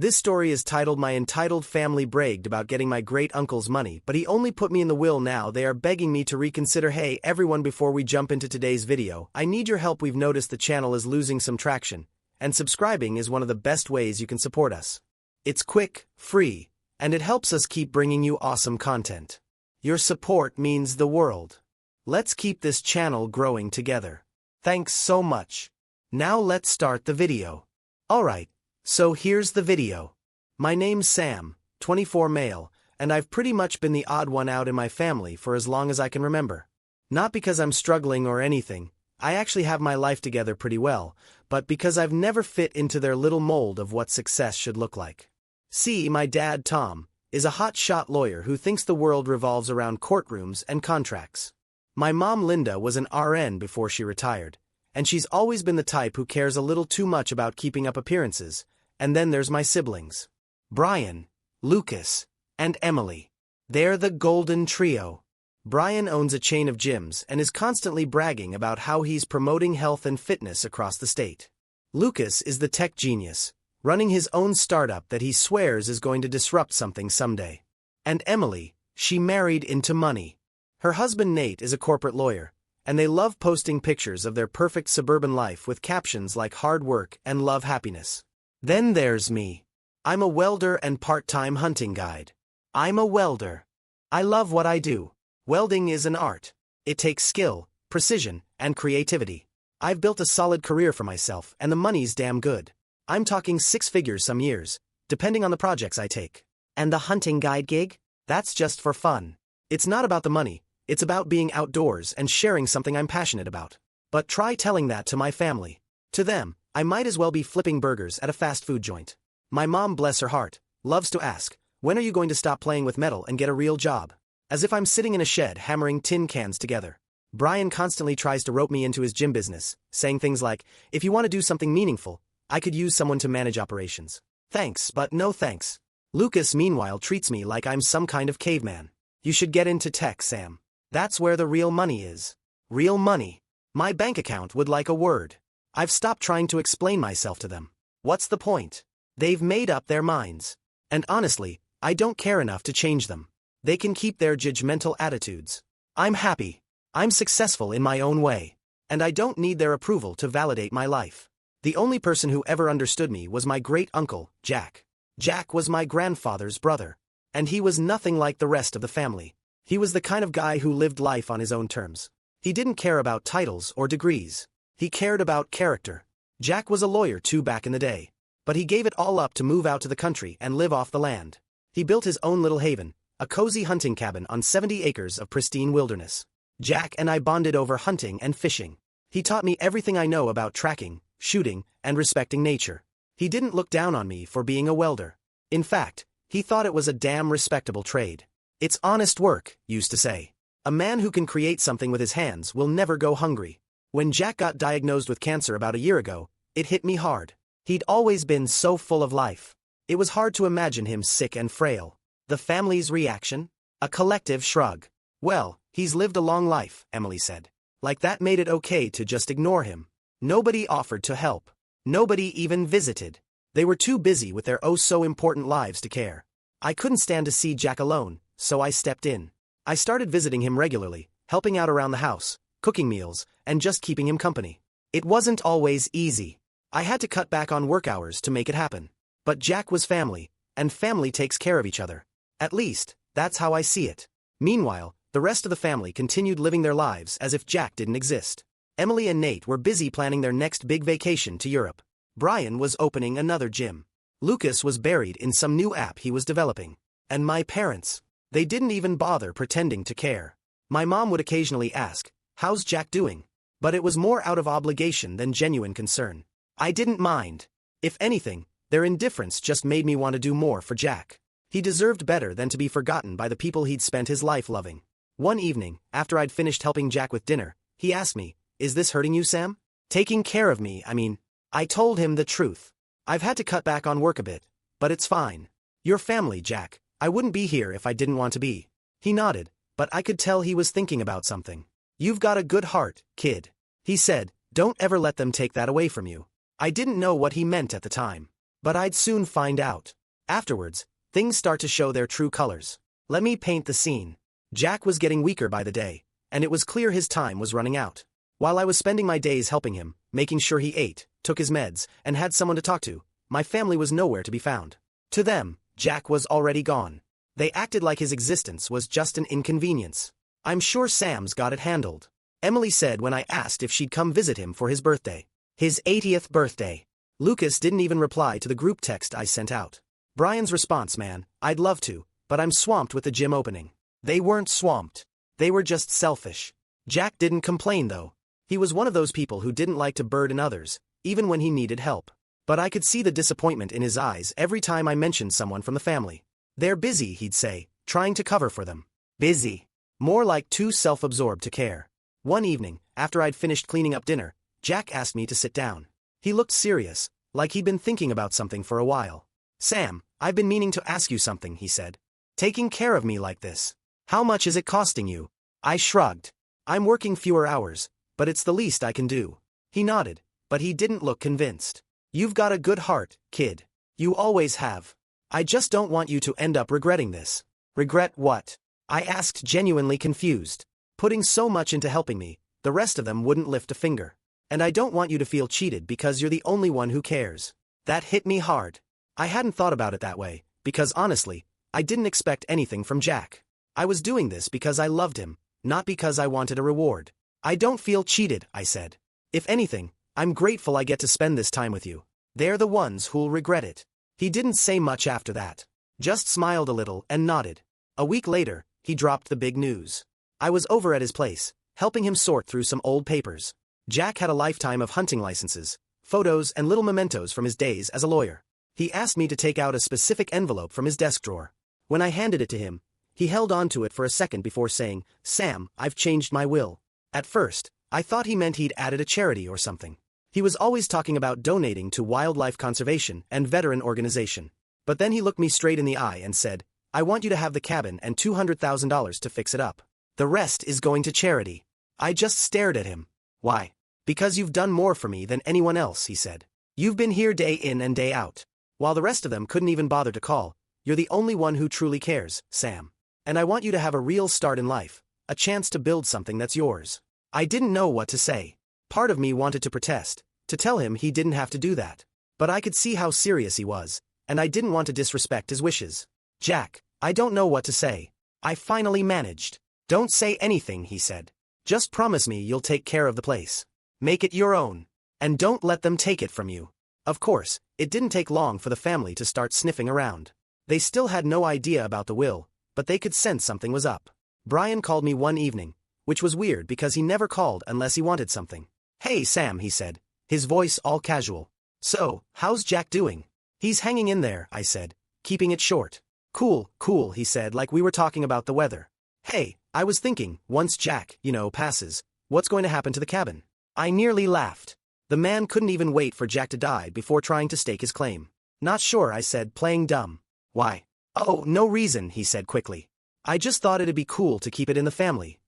This story is titled My Entitled Family Bragged About Getting My Great Uncle's Money, but he only put me in the will now. They are begging me to reconsider. Hey everyone, before we jump into today's video, I need your help. We've noticed the channel is losing some traction, and subscribing is one of the best ways you can support us. It's quick, free, and it helps us keep bringing you awesome content. Your support means the world. Let's keep this channel growing together. Thanks so much. Now let's start the video. Alright. So here's the video. My name's Sam, 24 male, and I've pretty much been the odd one out in my family for as long as I can remember. Not because I'm struggling or anything, I actually have my life together pretty well, but because I've never fit into their little mold of what success should look like. See, my dad, Tom, is a hot-shot lawyer who thinks the world revolves around courtrooms and contracts. My mom, Linda, was an RN before she retired, and she's always been the type who cares a little too much about keeping up appearances. And then there's my siblings. Brian, Lucas, and Emily. They're the golden trio. Brian owns a chain of gyms and is constantly bragging about how he's promoting health and fitness across the state. Lucas is the tech genius, running his own startup that he swears is going to disrupt something someday. And Emily, she married into money. Her husband Nate is a corporate lawyer, and they love posting pictures of their perfect suburban life with captions like hard work and love happiness. Then there's me. I'm a welder and part-time hunting guide. I'm a welder. I love what I do. Welding is an art. It takes skill, precision, and creativity. I've built a solid career for myself, and the money's damn good. I'm talking 6 figures some years, depending on the projects I take. And the hunting guide gig? That's just for fun. It's not about the money, it's about being outdoors and sharing something I'm passionate about. But try telling that to my family. To them, I might as well be flipping burgers at a fast food joint. My mom, bless her heart, loves to ask, when are you going to stop playing with metal and get a real job? As if I'm sitting in a shed hammering tin cans together. Brian constantly tries to rope me into his gym business, saying things like, if you want to do something meaningful, I could use someone to manage operations. Thanks, but no thanks. Lucas, meanwhile, treats me like I'm some kind of caveman. You should get into tech, Sam. That's where the real money is. Real money. My bank account would like a word. I've stopped trying to explain myself to them. What's the point? They've made up their minds. And honestly, I don't care enough to change them. They can keep their judgmental attitudes. I'm happy. I'm successful in my own way. And I don't need their approval to validate my life. The only person who ever understood me was my great-uncle, Jack. Jack was my grandfather's brother. And he was nothing like the rest of the family. He was the kind of guy who lived life on his own terms. He didn't care about titles or degrees. He cared about character. Jack was a lawyer too back in the day. But he gave it all up to move out to the country and live off the land. He built his own little haven, a cozy hunting cabin on 70 acres of pristine wilderness. Jack and I bonded over hunting and fishing. He taught me everything I know about tracking, shooting, and respecting nature. He didn't look down on me for being a welder. In fact, he thought it was a damn respectable trade. It's honest work, used to say. A man who can create something with his hands will never go hungry. When Jack got diagnosed with cancer about a year ago, it hit me hard. He'd always been so full of life. It was hard to imagine him sick and frail. The family's reaction? A collective shrug. Well, he's lived a long life, Emily said. Like that made it okay to just ignore him. Nobody offered to help. Nobody even visited. They were too busy with their oh-so-important lives to care. I couldn't stand to see Jack alone, so I stepped in. I started visiting him regularly, helping out around the house, cooking meals, and just keeping him company. It wasn't always easy. I had to cut back on work hours to make it happen. But Jack was family, and family takes care of each other. At least, that's how I see it. Meanwhile, the rest of the family continued living their lives as if Jack didn't exist. Emily and Nate were busy planning their next big vacation to Europe. Brian was opening another gym. Lucas was buried in some new app he was developing. And my parents, they didn't even bother pretending to care. My mom would occasionally ask, how's Jack doing? But it was more out of obligation than genuine concern. I didn't mind. If anything, their indifference just made me want to do more for Jack. He deserved better than to be forgotten by the people he'd spent his life loving. One evening, after I'd finished helping Jack with dinner, he asked me, is this hurting you, Sam? Taking care of me, I mean. I told him the truth. I've had to cut back on work a bit, but it's fine. Your family, Jack. I wouldn't be here if I didn't want to be. He nodded, but I could tell he was thinking about something. You've got a good heart, kid. He said, don't ever let them take that away from you. I didn't know what he meant at the time. But I'd soon find out. Afterwards, things start to show their true colors. Let me paint the scene. Jack was getting weaker by the day, and it was clear his time was running out. While I was spending my days helping him, making sure he ate, took his meds, and had someone to talk to, my family was nowhere to be found. To them, Jack was already gone. They acted like his existence was just an inconvenience. I'm sure Sam's got it handled, Emily said when I asked if she'd come visit him for his birthday. His 80th birthday. Lucas didn't even reply to the group text I sent out. Brian's response, man, I'd love to, but I'm swamped with the gym opening. They weren't swamped. They were just selfish. Jack didn't complain though. He was one of those people who didn't like to burden others, even when he needed help. But I could see the disappointment in his eyes every time I mentioned someone from the family. They're busy, he'd say, trying to cover for them. Busy. More like too self-absorbed to care. One evening, after I'd finished cleaning up dinner, Jack asked me to sit down. He looked serious, like he'd been thinking about something for a while. Sam, I've been meaning to ask you something, he said. Taking care of me like this. How much is it costing you? I shrugged. I'm working fewer hours, but it's the least I can do. He nodded, but he didn't look convinced. You've got a good heart, kid. You always have. I just don't want you to end up regretting this. Regret what? I asked, genuinely confused. Putting so much into helping me, the rest of them wouldn't lift a finger. And I don't want you to feel cheated because you're the only one who cares. That hit me hard. I hadn't thought about it that way, because honestly, I didn't expect anything from Jack. I was doing this because I loved him, not because I wanted a reward. I don't feel cheated, I said. If anything, I'm grateful I get to spend this time with you. They're the ones who'll regret it. He didn't say much after that. Just smiled a little and nodded. A week later, he dropped the big news. I was over at his place, helping him sort through some old papers. Jack had a lifetime of hunting licenses, photos and little mementos from his days as a lawyer. He asked me to take out a specific envelope from his desk drawer. When I handed it to him, he held on to it for a second before saying, Sam, I've changed my will. At first, I thought he meant he'd added a charity or something. He was always talking about donating to wildlife conservation and veteran organization. But then he looked me straight in the eye and said, I want you to have the cabin and $200,000 to fix it up. The rest is going to charity. I just stared at him. Why? Because you've done more for me than anyone else, he said. You've been here day in and day out. While the rest of them couldn't even bother to call, you're the only one who truly cares, Sam. And I want you to have a real start in life, a chance to build something that's yours. I didn't know what to say. Part of me wanted to protest, to tell him he didn't have to do that. But I could see how serious he was, and I didn't want to disrespect his wishes. Jack, I don't know what to say. I finally managed. Don't say anything, he said. Just promise me you'll take care of the place. Make it your own. And don't let them take it from you. Of course, it didn't take long for the family to start sniffing around. They still had no idea about the will, but they could sense something was up. Brian called me one evening, which was weird because he never called unless he wanted something. Hey Sam, he said, his voice all casual. So, how's Jack doing? He's hanging in there, I said, keeping it short. Cool, he said, like we were talking about the weather. Hey, I was thinking, once Jack, passes, what's going to happen to the cabin? I nearly laughed. The man couldn't even wait for Jack to die before trying to stake his claim. Not sure, I said, playing dumb. Why? Oh, no reason, he said quickly. I just thought it'd be cool to keep it in the family,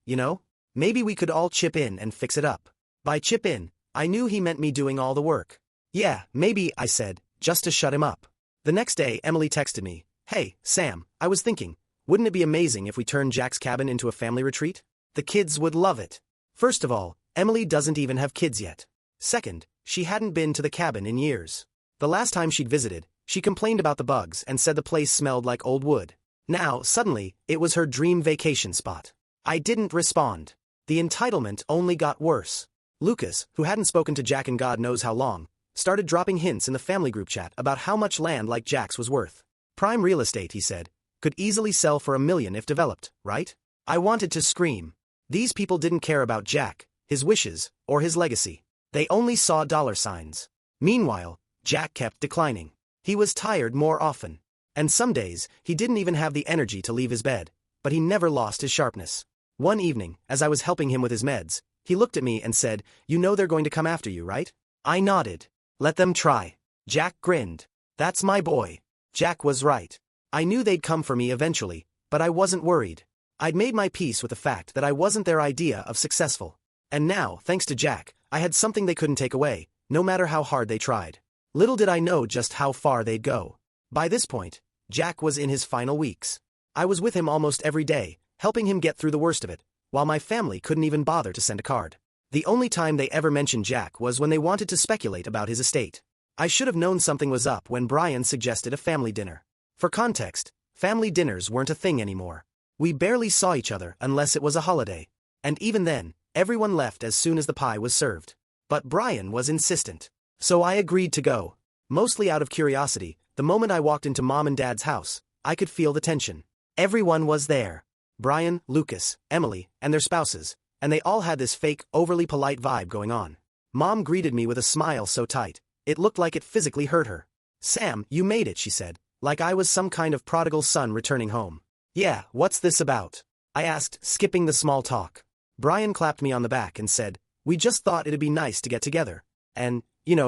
Maybe we could all chip in and fix it up. By chip in, I knew he meant me doing all the work. Yeah, maybe, I said, just to shut him up. The next day, Emily texted me, Hey, Sam, I was thinking, wouldn't it be amazing if we turned Jack's cabin into a family retreat? The kids would love it. First of all, Emily doesn't even have kids yet. Second, she hadn't been to the cabin in years. The last time she'd visited, she complained about the bugs and said the place smelled like old wood. Now, suddenly, it was her dream vacation spot. I didn't respond. The entitlement only got worse. Lucas, who hadn't spoken to Jack in God knows how long, started dropping hints in the family group chat about how much land like Jack's was worth. Prime real estate, he said, could easily sell for $1 million if developed, right? I wanted to scream. These people didn't care about Jack, his wishes, or his legacy. They only saw dollar signs. Meanwhile, Jack kept declining. He was tired more often. And some days, he didn't even have the energy to leave his bed, but he never lost his sharpness. One evening, as I was helping him with his meds, he looked at me and said, You know they're going to come after you, right? I nodded. Let them try. Jack grinned. That's my boy. Jack was right. I knew they'd come for me eventually, but I wasn't worried. I'd made my peace with the fact that I wasn't their idea of successful. And now, thanks to Jack, I had something they couldn't take away, no matter how hard they tried. Little did I know just how far they'd go. By this point, Jack was in his final weeks. I was with him almost every day, helping him get through the worst of it, while my family couldn't even bother to send a card. The only time they ever mentioned Jack was when they wanted to speculate about his estate. I should have known something was up when Brian suggested a family dinner. For context, family dinners weren't a thing anymore. We barely saw each other unless it was a holiday. And even then, everyone left as soon as the pie was served. But Brian was insistent. So I agreed to go. Mostly out of curiosity, the moment I walked into Mom and Dad's house, I could feel the tension. Everyone was there. Brian, Lucas, Emily, and their spouses, and they all had this fake, overly polite vibe going on. Mom greeted me with a smile so tight, it looked like it physically hurt her. "Sam, you made it," she said, like I was some kind of prodigal son returning home. "Yeah, what's this about?" I asked, skipping the small talk. Brian clapped me on the back and said, "We just thought it'd be nice to get together. And,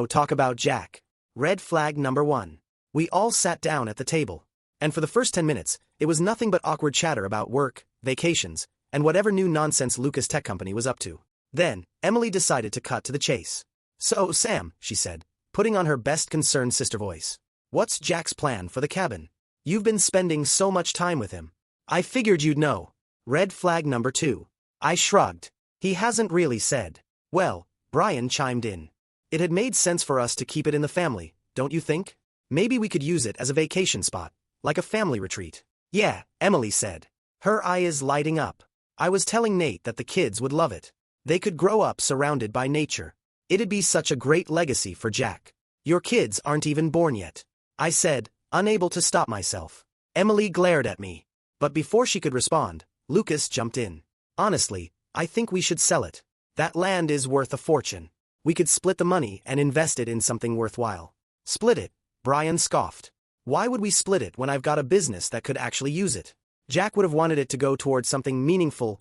talk about Jack." Red flag number 1. We all sat down at the table. And for the first 10 minutes, it was nothing but awkward chatter about work, vacations, and whatever new nonsense Lucas Tech Company was up to. Then, Emily decided to cut to the chase. "So, Sam," she said, putting on her best concerned sister voice, "what's Jack's plan for the cabin? You've been spending so much time with him. I figured you'd know." Red flag number 2. I shrugged. He hasn't really said. Well, Brian chimed in. It had made sense for us to keep it in the family, don't you think? Maybe we could use it as a vacation spot, like a family retreat. "Yeah," Emily said. Her eyes lighting up. I was telling Nate that the kids would love it. They could grow up surrounded by nature. It'd be such a great legacy for Jack. "Your kids aren't even born yet," I said, unable to stop myself. Emily glared at me. But before she could respond, Lucas jumped in. "Honestly, I think we should sell it. That land is worth a fortune. We could split the money and invest it in something worthwhile." "Split it?" Brian scoffed. "Why would we split it when I've got a business that could actually use it?" Jack would have wanted it to go towards something meaningful,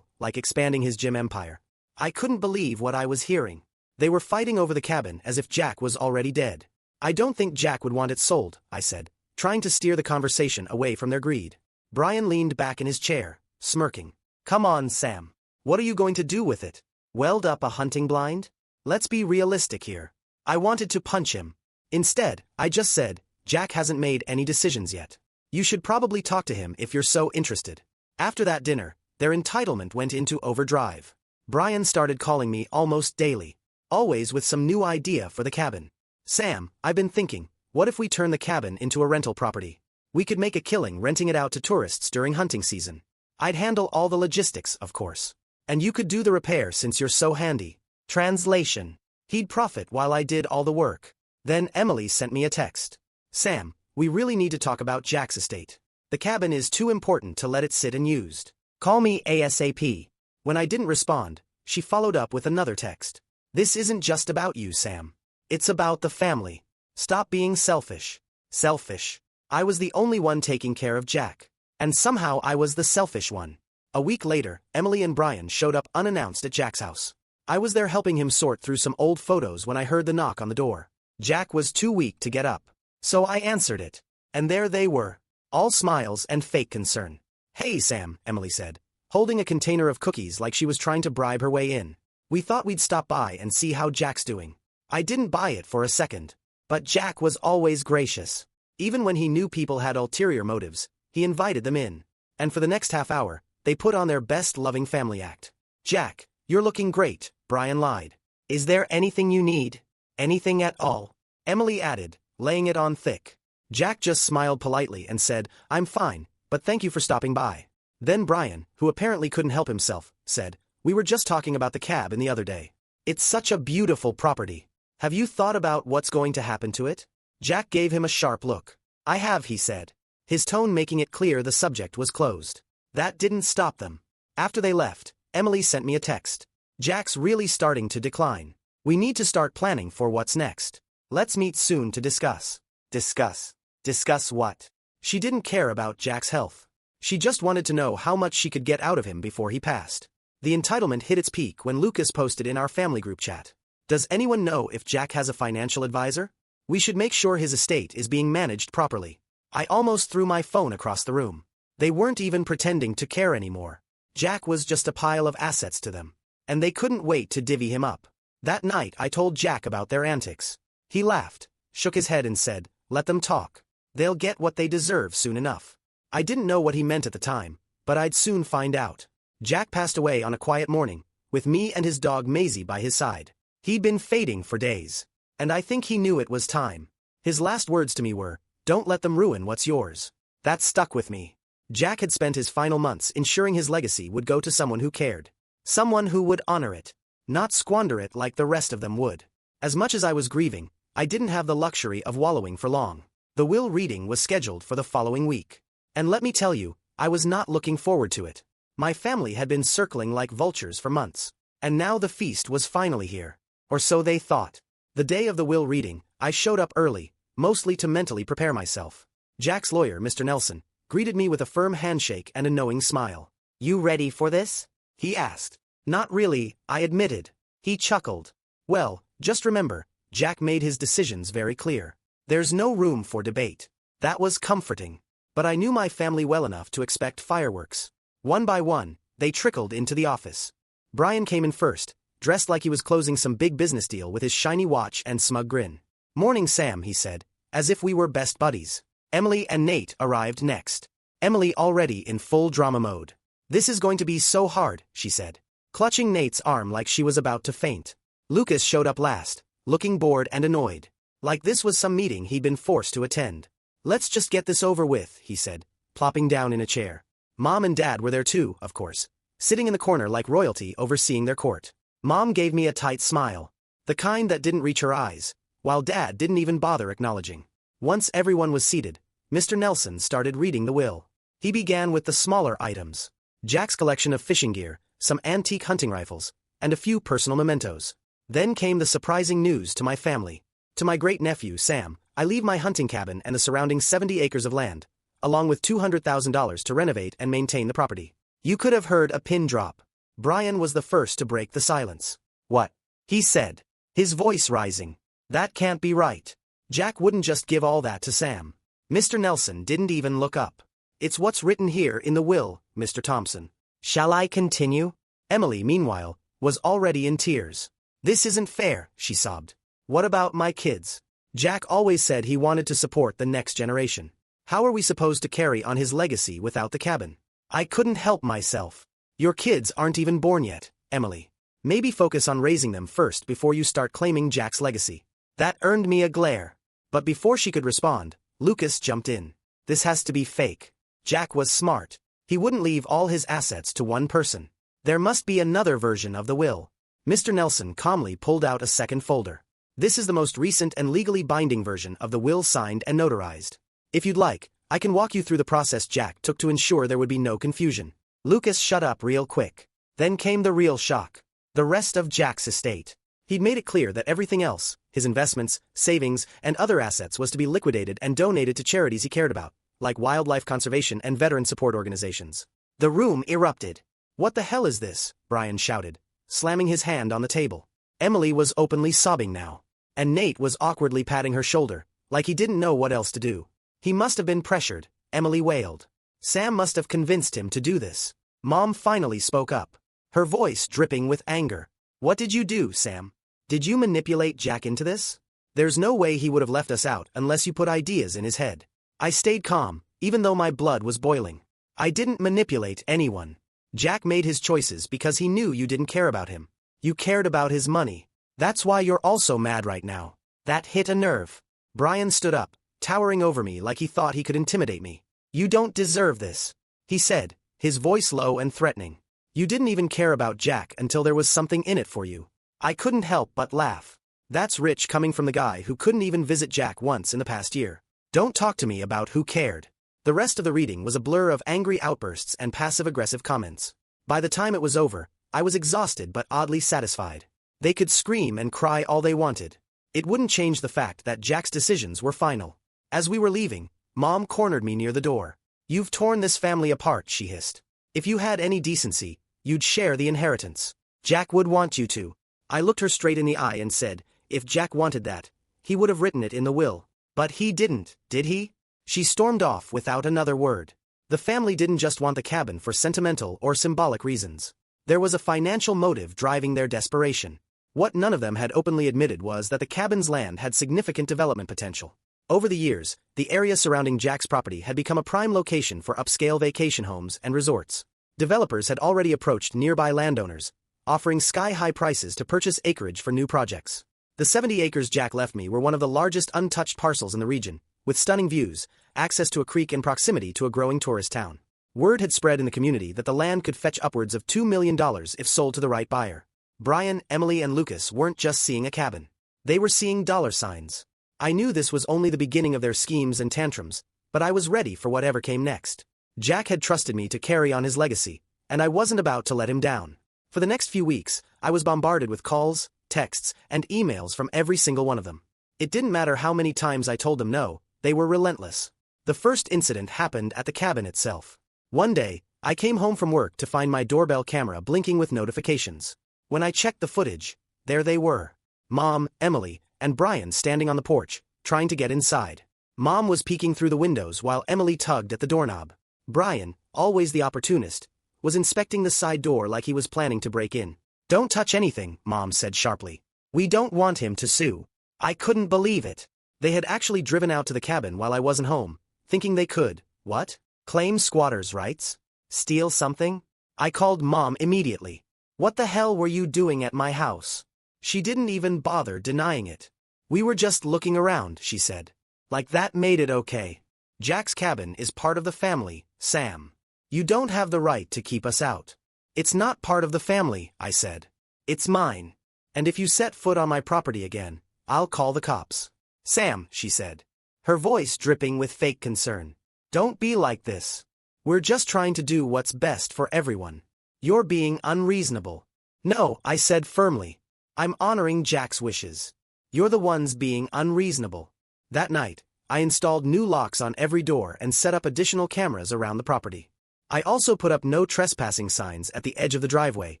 like expanding his gym empire. I couldn't believe what I was hearing. They were fighting over the cabin as if Jack was already dead. "I don't think Jack would want it sold," I said, trying to steer the conversation away from their greed. Brian leaned back in his chair, smirking. "Come on, Sam. What are you going to do with it? Weld up a hunting blind? Let's be realistic here." I wanted to punch him. Instead, I just said, "Jack hasn't made any decisions yet. You should probably talk to him if you're so interested." After that dinner, their entitlement went into overdrive. Brian started calling me almost daily, always with some new idea for the cabin. "Sam, I've been thinking, what if we turn the cabin into a rental property? We could make a killing renting it out to tourists during hunting season. I'd handle all the logistics, of course. And you could do the repair since you're so handy." Translation. He'd profit while I did all the work. Then Emily sent me a text. "Sam, we really need to talk about Jack's estate. The cabin is too important to let it sit unused. Call me ASAP." When I didn't respond, she followed up with another text. "This isn't just about you, Sam. It's about the family. Stop being selfish." Selfish. I was the only one taking care of Jack. And somehow I was the selfish one. A week later, Emily and Brian showed up unannounced at Jack's house. I was there helping him sort through some old photos when I heard the knock on the door. Jack was too weak to get up. So I answered it. And there they were. All smiles and fake concern. "Hey, Sam," Emily said, holding a container of cookies like she was trying to bribe her way in. "We thought we'd stop by and see how Jack's doing." I didn't buy it for a second. But Jack was always gracious. Even when he knew people had ulterior motives, he invited them in. And for the next half hour, they put on their best loving family act. "Jack, you're looking great," Brian lied. "Is there anything you need? Anything at all?" Emily added, laying it on thick. Jack just smiled politely and said, "I'm fine, but thank you for stopping by." Then Brian, who apparently couldn't help himself, said, "We were just talking about the cabin the other day. It's such a beautiful property. Have you thought about what's going to happen to it?" Jack gave him a sharp look. "I have," he said, his tone making it clear the subject was closed. That didn't stop them. After they left, Emily sent me a text. "Jack's really starting to decline. We need to start planning for what's next. Let's meet soon to discuss." Discuss? Discuss what? She didn't care about Jack's health. She just wanted to know how much she could get out of him before he passed. The entitlement hit its peak when Lucas posted in our family group chat. "Does anyone know if Jack has a financial advisor? We should make sure his estate is being managed properly." I almost threw my phone across the room. They weren't even pretending to care anymore. Jack was just a pile of assets to them. And they couldn't wait to divvy him up. That night I told Jack about their antics. He laughed, shook his head and said, "Let them talk. They'll get what they deserve soon enough." I didn't know what he meant at the time, but I'd soon find out. Jack passed away on a quiet morning, with me and his dog Maisie by his side. He'd been fading for days, and I think he knew it was time. His last words to me were, "Don't let them ruin what's yours." That stuck with me. Jack had spent his final months ensuring his legacy would go to someone who cared. Someone who would honor it, not squander it like the rest of them would. As much as I was grieving, I didn't have the luxury of wallowing for long. The will reading was scheduled for the following week. And let me tell you, I was not looking forward to it. My family had been circling like vultures for months, and now the feast was finally here. Or so they thought. The day of the will reading, I showed up early, mostly to mentally prepare myself. Jack's lawyer, Mr. Nelson, greeted me with a firm handshake and a knowing smile. "You ready for this?" he asked. "Not really," I admitted. He chuckled. "Well, just remember, Jack made his decisions very clear. There's no room for debate." That was comforting. But I knew my family well enough to expect fireworks. One by one, they trickled into the office. Brian came in first, dressed like he was closing some big business deal with his shiny watch and smug grin. "Morning, Sam," he said, as if we were best buddies. Emily and Nate arrived next. Emily already in full drama mode. "This is going to be so hard," she said, clutching Nate's arm like she was about to faint. Lucas showed up last, looking bored and annoyed, like this was some meeting he'd been forced to attend. "Let's just get this over with," he said, plopping down in a chair. Mom and Dad were there too, of course, sitting in the corner like royalty overseeing their court. Mom gave me a tight smile, the kind that didn't reach her eyes, while Dad didn't even bother acknowledging. Once everyone was seated, Mr. Nelson started reading the will. He began with the smaller items. Jack's collection of fishing gear, some antique hunting rifles, and a few personal mementos. Then came the surprising news to my family. "To my great-nephew, Sam, I leave my hunting cabin and the surrounding 70 acres of land, along with $200,000 to renovate and maintain the property." You could have heard a pin drop. Brian was the first to break the silence. "What?" he said, his voice rising. "That can't be right. Jack wouldn't just give all that to Sam." Mr. Nelson didn't even look up. "It's what's written here in the will, Mr. Thompson." "Shall I continue?" Emily, meanwhile, was already in tears. "This isn't fair," she sobbed. "What about my kids? Jack always said he wanted to support the next generation. How are we supposed to carry on his legacy without the cabin?" I couldn't help myself. "Your kids aren't even born yet, Emily. Maybe focus on raising them first before you start claiming Jack's legacy." That earned me a glare. But before she could respond, Lucas jumped in. "This has to be fake. Jack was smart. He wouldn't leave all his assets to one person. There must be another version of the will." Mr. Nelson calmly pulled out a second folder. "This is the most recent and legally binding version of the will, signed and notarized. If you'd like, I can walk you through the process Jack took to ensure there would be no confusion." Lucas shut up real quick. Then came the real shock. The rest of Jack's estate. He'd made it clear that everything else, his investments, savings, and other assets, was to be liquidated and donated to charities he cared about, like wildlife conservation and veteran support organizations. The room erupted. "What the hell is this?" Brian shouted, slamming his hand on the table. Emily was openly sobbing now, and Nate was awkwardly patting her shoulder, like he didn't know what else to do. "He must have been pressured," Emily wailed. "Sam must have convinced him to do this." Mom finally spoke up, her voice dripping with anger. "What did you do, Sam? Did you manipulate Jack into this? There's no way he would have left us out unless you put ideas in his head." I stayed calm, even though my blood was boiling. "I didn't manipulate anyone. Jack made his choices because he knew you didn't care about him. You cared about his money. That's why you're also mad right now." That hit a nerve. Brian stood up, towering over me like he thought he could intimidate me. "You don't deserve this," he said, his voice low and threatening. "You didn't even care about Jack until there was something in it for you." I couldn't help but laugh. That's rich coming from the guy who couldn't even visit Jack once in the past year. Don't talk to me about who cared. The rest of the reading was a blur of angry outbursts and passive-aggressive comments. By the time it was over, I was exhausted but oddly satisfied. They could scream and cry all they wanted. It wouldn't change the fact that Jack's decisions were final. As we were leaving, Mom cornered me near the door. "You've torn this family apart," she hissed. "If you had any decency, you'd share the inheritance. Jack would want you to." I looked her straight in the eye and said, "If Jack wanted that, he would have written it in the will. But he didn't, did he?" She stormed off without another word. The family didn't just want the cabin for sentimental or symbolic reasons. There was a financial motive driving their desperation. What none of them had openly admitted was that the cabin's land had significant development potential. Over the years, the area surrounding Jack's property had become a prime location for upscale vacation homes and resorts. Developers had already approached nearby landowners, offering sky-high prices to purchase acreage for new projects. The 70 acres Jack left me were one of the largest untouched parcels in the region, with stunning views, access to a creek and proximity to a growing tourist town. Word had spread in the community that the land could fetch upwards of $2 million if sold to the right buyer. Brian, Emily, and Lucas weren't just seeing a cabin. They were seeing dollar signs. I knew this was only the beginning of their schemes and tantrums, but I was ready for whatever came next. Jack had trusted me to carry on his legacy, and I wasn't about to let him down. For the next few weeks, I was bombarded with calls, texts, and emails from every single one of them. It didn't matter how many times I told them no, they were relentless. The first incident happened at the cabin itself. One day, I came home from work to find my doorbell camera blinking with notifications. When I checked the footage, there they were. Mom, Emily, and Brian standing on the porch, trying to get inside. Mom was peeking through the windows while Emily tugged at the doorknob. Brian, always the opportunist, was inspecting the side door like he was planning to break in. "Don't touch anything," Mom said sharply. "We don't want him to sue." I couldn't believe it. They had actually driven out to the cabin while I wasn't home, thinking they could, what? Claim squatters' rights? Steal something? I called Mom immediately. "What the hell were you doing at my house?" She didn't even bother denying it. "We were just looking around," she said. Like that made it okay. "Jack's cabin is part of the family, Sam. You don't have the right to keep us out." "It's not part of the family," I said. "It's mine. And if you set foot on my property again, I'll call the cops." "Sam," she said, her voice dripping with fake concern. "Don't be like this. We're just trying to do what's best for everyone. You're being unreasonable." "No," I said firmly. "I'm honoring Jack's wishes. You're the ones being unreasonable." That night, I installed new locks on every door and set up additional cameras around the property. I also put up no trespassing signs at the edge of the driveway,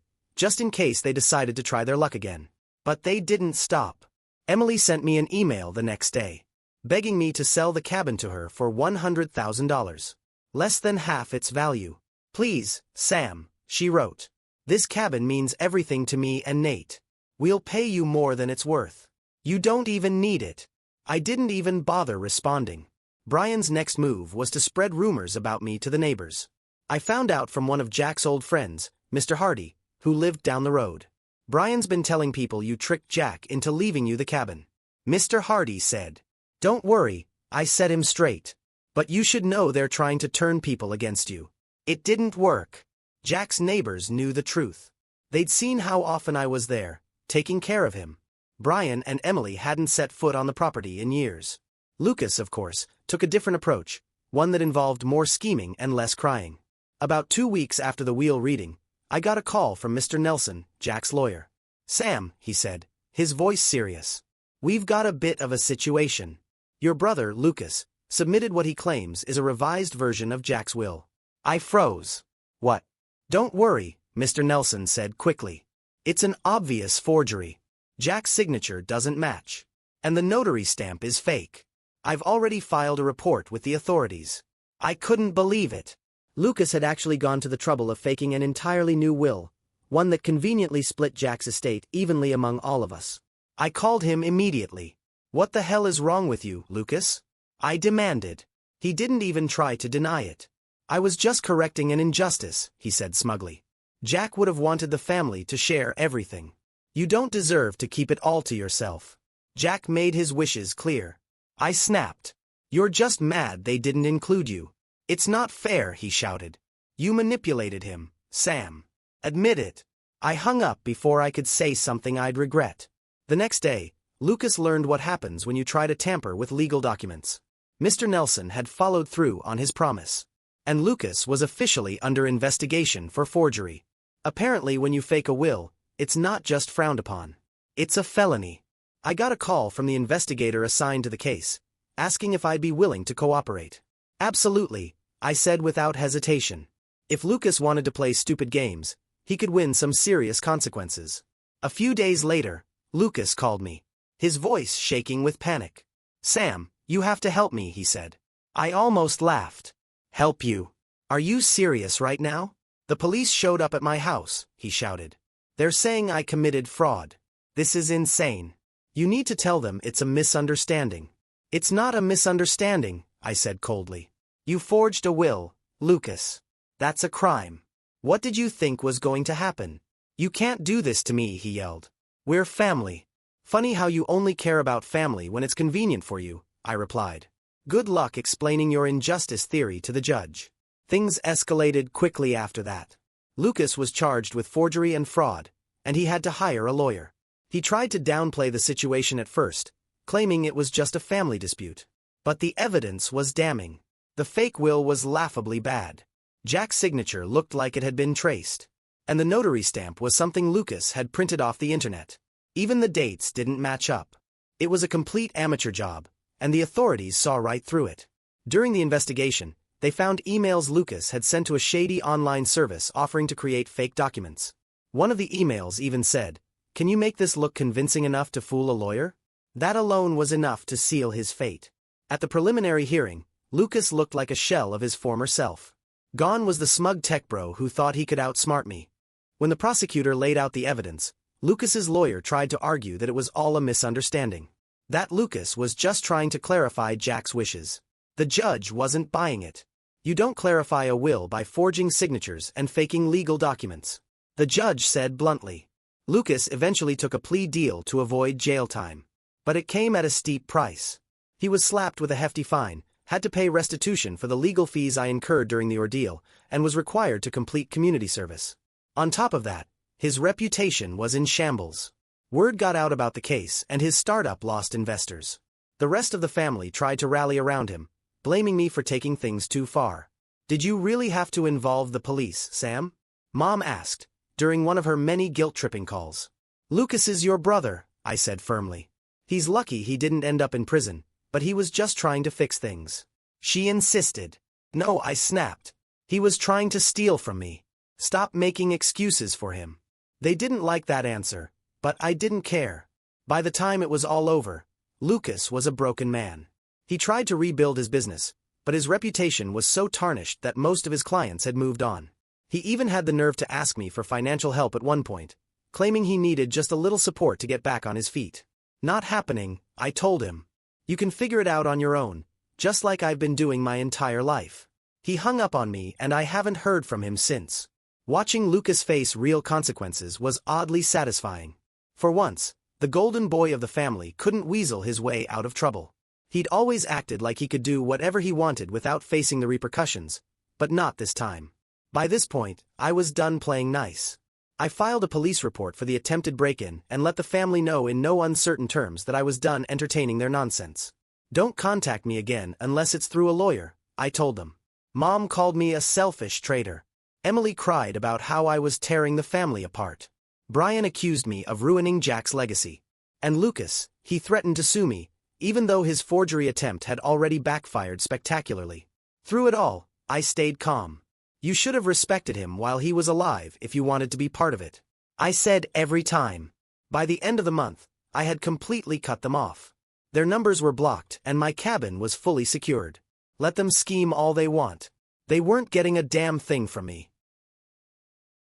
just in case they decided to try their luck again. But they didn't stop. Emily sent me an email the next day, begging me to sell the cabin to her for $100,000. Less than half its value. "Please, Sam," she wrote. "This cabin means everything to me and Nate. We'll pay you more than it's worth. You don't even need it." I didn't even bother responding. Brian's next move was to spread rumors about me to the neighbors. I found out from one of Jack's old friends, Mr. Hardy, who lived down the road. "Brian's been telling people you tricked Jack into leaving you the cabin," Mr. Hardy said. "Don't worry," I set him straight. "But you should know they're trying to turn people against you. It didn't work." Jack's neighbors knew the truth. They'd seen how often I was there, taking care of him. Brian and Emily hadn't set foot on the property in years. Lucas, of course, took a different approach, one that involved more scheming and less crying. About 2 weeks after the will reading, I got a call from Mr. Nelson, Jack's lawyer. "Sam," he said, his voice serious. "We've got a bit of a situation. Your brother, Lucas, submitted what he claims is a revised version of Jack's will." I froze. "What?" "Don't worry," Mr. Nelson said quickly. "It's an obvious forgery. Jack's signature doesn't match. And the notary stamp is fake. I've already filed a report with the authorities." I couldn't believe it. Lucas had actually gone to the trouble of faking an entirely new will, one that conveniently split Jack's estate evenly among all of us. I called him immediately. "What the hell is wrong with you, Lucas?" I demanded. He didn't even try to deny it. "I was just correcting an injustice," he said smugly. "Jack would have wanted the family to share everything. You don't deserve to keep it all to yourself. Jack made his wishes clear." I snapped. "You're just mad they didn't include you. It's not fair," he shouted. "You manipulated him, Sam. Admit it." I hung up before I could say something I'd regret. The next day, Lucas learned what happens when you try to tamper with legal documents. Mr. Nelson had followed through on his promise. And Lucas was officially under investigation for forgery. Apparently, when you fake a will, it's not just frowned upon. It's a felony. I got a call from the investigator assigned to the case, asking if I'd be willing to cooperate. "Absolutely," I said without hesitation. If Lucas wanted to play stupid games, he could win some serious consequences. A few days later, Lucas called me, his voice shaking with panic. "Sam, you have to help me," he said. I almost laughed. "Help you? Are you serious right now? The police showed up at my house," he shouted. "They're saying I committed fraud. This is insane. You need to tell them it's a misunderstanding. It's not a misunderstanding, I said coldly. You forged a will, Lucas. That's a crime. What did you think was going to happen? You can't do this to me, he yelled. We're family. Funny how you only care about family when it's convenient for you, I replied. Good luck explaining your injustice theory to the judge. Things escalated quickly after that. Lucas was charged with forgery and fraud, and he had to hire a lawyer. He tried to downplay the situation at first, claiming it was just a family dispute. But the evidence was damning. The fake will was laughably bad. Jack's signature looked like it had been traced. And the notary stamp was something Lucas had printed off the internet. Even the dates didn't match up. It was a complete amateur job, and the authorities saw right through it. During the investigation, they found emails Lucas had sent to a shady online service offering to create fake documents. One of the emails even said, "Can you make this look convincing enough to fool a lawyer?" That alone was enough to seal his fate. At the preliminary hearing, Lucas looked like a shell of his former self. Gone was the smug tech bro who thought he could outsmart me. When the prosecutor laid out the evidence, Lucas's lawyer tried to argue that it was all a misunderstanding. That Lucas was just trying to clarify Jack's wishes. The judge wasn't buying it. You don't clarify a will by forging signatures and faking legal documents. The judge said bluntly. Lucas eventually took a plea deal to avoid jail time. But it came at a steep price. He was slapped with a hefty fine, had to pay restitution for the legal fees I incurred during the ordeal, and was required to complete community service. On top of that, his reputation was in shambles. Word got out about the case, and his startup lost investors. The rest of the family tried to rally around him, blaming me for taking things too far. Did you really have to involve the police, Sam? Mom asked, during one of her many guilt-tripping calls. Lucas is your brother, I said firmly. He's lucky he didn't end up in prison, but he was just trying to fix things. She insisted. No, I snapped. He was trying to steal from me. Stop making excuses for him. They didn't like that answer, but I didn't care. By the time it was all over, Lucas was a broken man. He tried to rebuild his business, but his reputation was so tarnished that most of his clients had moved on. He even had the nerve to ask me for financial help at one point, claiming he needed just a little support to get back on his feet. Not happening, I told him. You can figure it out on your own, just like I've been doing my entire life. He hung up on me and I haven't heard from him since. Watching Lucas face real consequences was oddly satisfying. For once, the golden boy of the family couldn't weasel his way out of trouble. He'd always acted like he could do whatever he wanted without facing the repercussions, but not this time. By this point, I was done playing nice. I filed a police report for the attempted break-in and let the family know in no uncertain terms that I was done entertaining their nonsense. Don't contact me again unless it's through a lawyer, I told them. Mom called me a selfish traitor. Emily cried about how I was tearing the family apart. Brian accused me of ruining Jack's legacy. And Lucas, he threatened to sue me, even though his forgery attempt had already backfired spectacularly. Through it all, I stayed calm. You should have respected him while he was alive if you wanted to be part of it. I said every time. By the end of the month, I had completely cut them off. Their numbers were blocked and my cabin was fully secured. Let them scheme all they want. They weren't getting a damn thing from me.